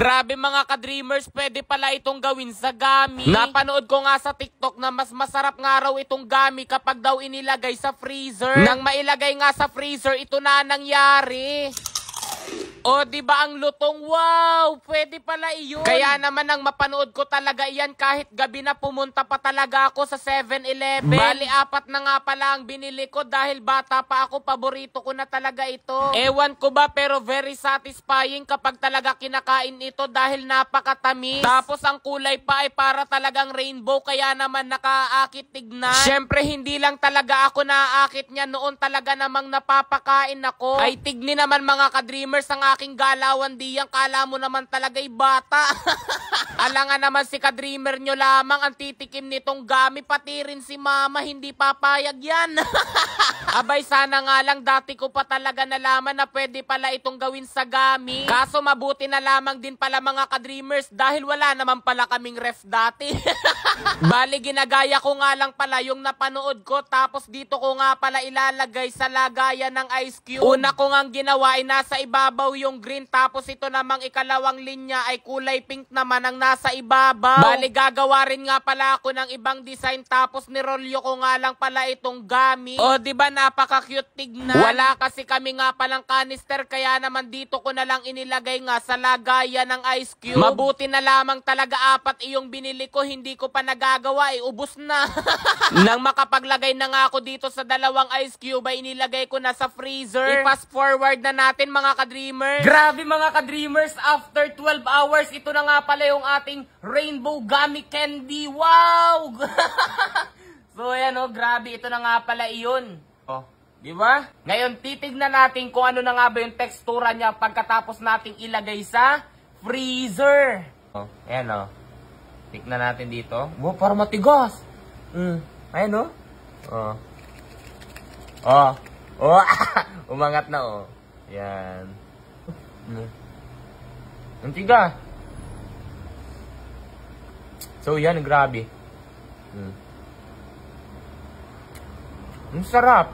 Grabe mga ka-dreamers, pwede pala itong gawin sa gummy. Napanood ko nga sa TikTok na mas masarap nga raw itong gummy kapag daw inilagay sa freezer. Nang mailagay nga sa freezer, ito na nangyari. O, diba ang lutong? Wow! Pwede pala iyon. Kaya naman nang mapanood ko talaga iyan kahit gabi na pumunta pa talaga ako sa 7-Eleven. Bali, 4 na nga pala ang binili ko dahil bata pa ako, paborito ko na talaga ito. Ewan ko ba pero very satisfying kapag talaga kinakain ito dahil napakatamis. Tapos ang kulay pa ay para talagang rainbow kaya naman nakaakit tignan. Syempre hindi lang talaga ako naaakit niya, noon talaga namang napapakain ako. Ay tigni naman mga ka-dreamers ang aking galawan diyan, kala mo naman talaga'y bata. Alangan naman si ka-dreamer nyo lamang ang titikim nitong gummy, pati rin si mama hindi papayag yan. Abay sana nga lang dati ko pa talaga nalaman na pwede pala itong gawin sa gummy. Kaso mabuti na lamang din pala mga ka-dreamers dahil wala naman pala kaming ref dati. Bali ginagaya ko nga lang pala yung napanood ko, tapos dito ko nga pala ilalagay sa lagayan ng ice cube. Una ko nga ginawa ay nasa ibabaw yung green, tapos ito namang ikalawang linya ay kulay pink naman ang nasa ibabaw. Bali gagawa rin nga pala ako ng ibang design, tapos nirolyo ko nga lang pala itong gummy. O diba napaka-cute tignan. Wala kasi kami nga palang canister kaya naman dito ko na lang inilagay nga sa lagayan ng ice cube. Mabuti na lamang talaga 4 iyong binili ko, hindi ko pa nagagawa, ubos na. Nang makapaglagay na nga ako dito sa 2 ice cube ay inilagay ko na sa freezer. I-fast forward na natin mga ka-dreamers. Grabe mga ka-dreamers, after 12 hours, ito na nga pala yung ating rainbow gummy candy. Wow! So ayan o, grabe, ito na nga pala iyon. Oh, di ba? Ngayon titignan natin kung ano na nga ba yung tekstura niya pagkatapos nating ilagay sa freezer. Oh, ayan o. Tignan natin dito. Wow, parang matigas. Ayan o. Oh. Oh. Oh. Umangat na o. Yan. Ang tigas. So yan, grabe. Ang sarap.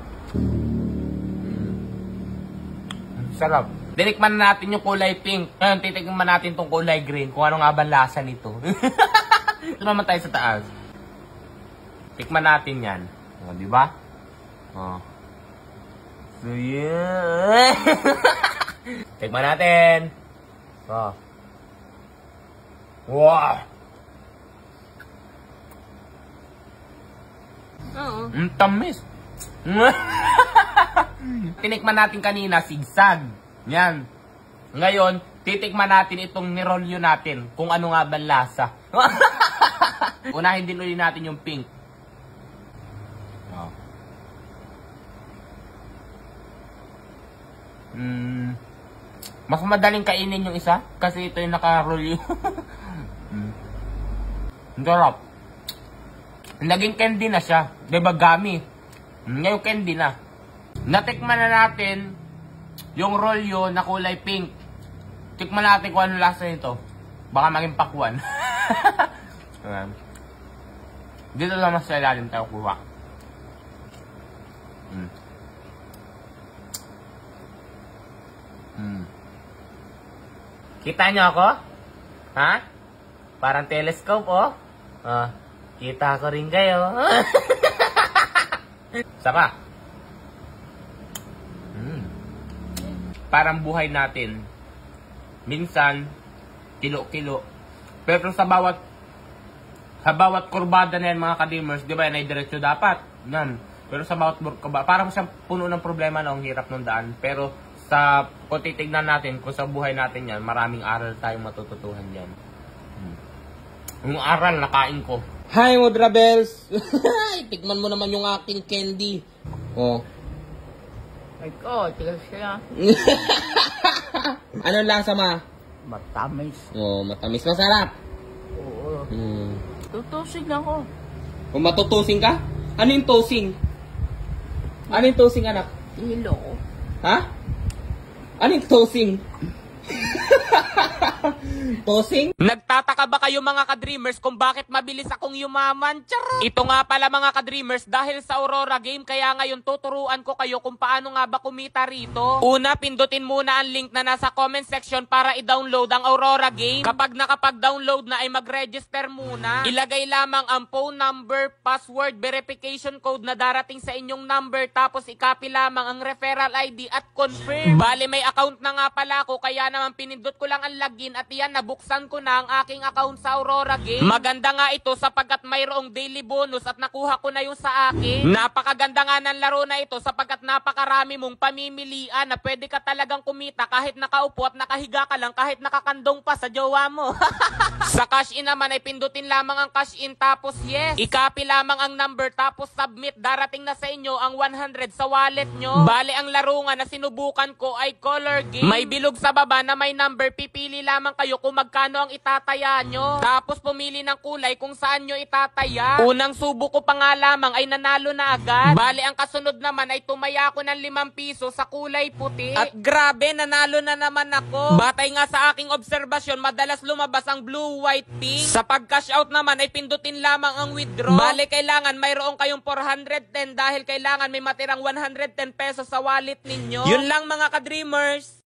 Ang sarap. Tinikman natin yung kulay pink. Ngayon, titikman natin tong kulay green. Kung ano nga ba lasa nito. Ito naman tayo sa taas. Tikman natin yan. O, diba? O. So, yeah. Tikman natin. O. Wow. Ang tamis. Tinikman natin kanina, sigsag. Yan. Ngayon, titikman natin itong nirolyo natin. Kung ano nga ba lasa. Unahin din ulit natin yung pink. Oh. Mas madaling kainin yung isa. Kasi ito yung nakarolyo. Ang sarap. Naging candy na siya. Diba gummy? Ngayon candy na. Natikman na natin yung rolyo na kulay pink. Tikman natin kung ano lasa nito. Baka maging pakwan. Dito naman sa ilalim tayo kuha. Kita nyo ako? Ha? Parang telescope oh. Kita ko rin kayo. Saka. Parang buhay natin. Minsan, kilo-kilo. Pero sa bawat kurbada na yan mga ka-dreamers, di ba yan ay diretso dapat? Yan. Pero sa bawat kurbada, parang siyang puno ng problema na ang hirap ng daan. Pero kung titignan natin, kung sa buhay natin yan, maraming aral tayong matututuhan yan. Yung aral, nakain ko. Hi, Mudra Bells! Tikman mo naman yung aking candy. Oh. Ay ko, tigas kaya. Anong lasa ma? Matamis. Oh, matamis. Masarap. Oo. Tutusig ako. Kung matutusing ka? Ano yung tosing? Ano yung tosing, anak? Hilo. Ha? Ano yung tosing? Tosing? Nagtataka ba kayo mga ka-dreamers kung bakit mabilis akong yumaman? Charot! Ito nga pala mga ka-dreamers, dahil sa Aurora game, kaya ngayon tuturuan ko kayo kung paano nga ba kumita rito. Una, pindutin muna ang link na nasa comment section para i-download ang Aurora game. Kapag nakapag-download na ay mag-register muna. Ilagay lamang ang phone number, password, verification code na darating sa inyong number, tapos i-copy lamang ang referral ID at confirm. Bale, may account na nga pala ako, kaya naman pinindot ko lang ang login at yan, nabuksan ko na ang aking account sa Aurora game. Maganda nga ito sapagkat mayroong daily bonus at nakuha ko na yung sa akin. Napakaganda nga ng laro na ito sapagkat napakarami mong pamimilian na pwede ka talagang kumita kahit nakaupo at nakahiga ka lang, kahit nakakandong pa sa jowa mo. Sa cash in naman ay pindutin lamang ang cash in tapos yes. I-copy lamang ang number tapos submit. Darating na sa inyo ang 100 sa wallet nyo. Bale, ang laro nga na sinubukan ko ay color game. May bilog sa baba na may number. Pipili lamang kayo kung magkano ang itataya nyo. Tapos pumili ng kulay kung saan nyo itataya. Unang subo ko pa nga lamang ay nanalo na agad. Bale, ang kasunod naman ay tumaya ako ng 5 piso sa kulay puti. At grabe, nanalo na naman ako. Batay nga sa aking obserbasyon, madalas lumabas ang blue, white, pink. Sa pag-cash out naman ay pindutin lamang ang withdraw. Bale, kailangan mayroong kayong 410 dahil kailangan may matirang 110 pesos sa wallet ninyo. Yun lang mga ka-dreamers.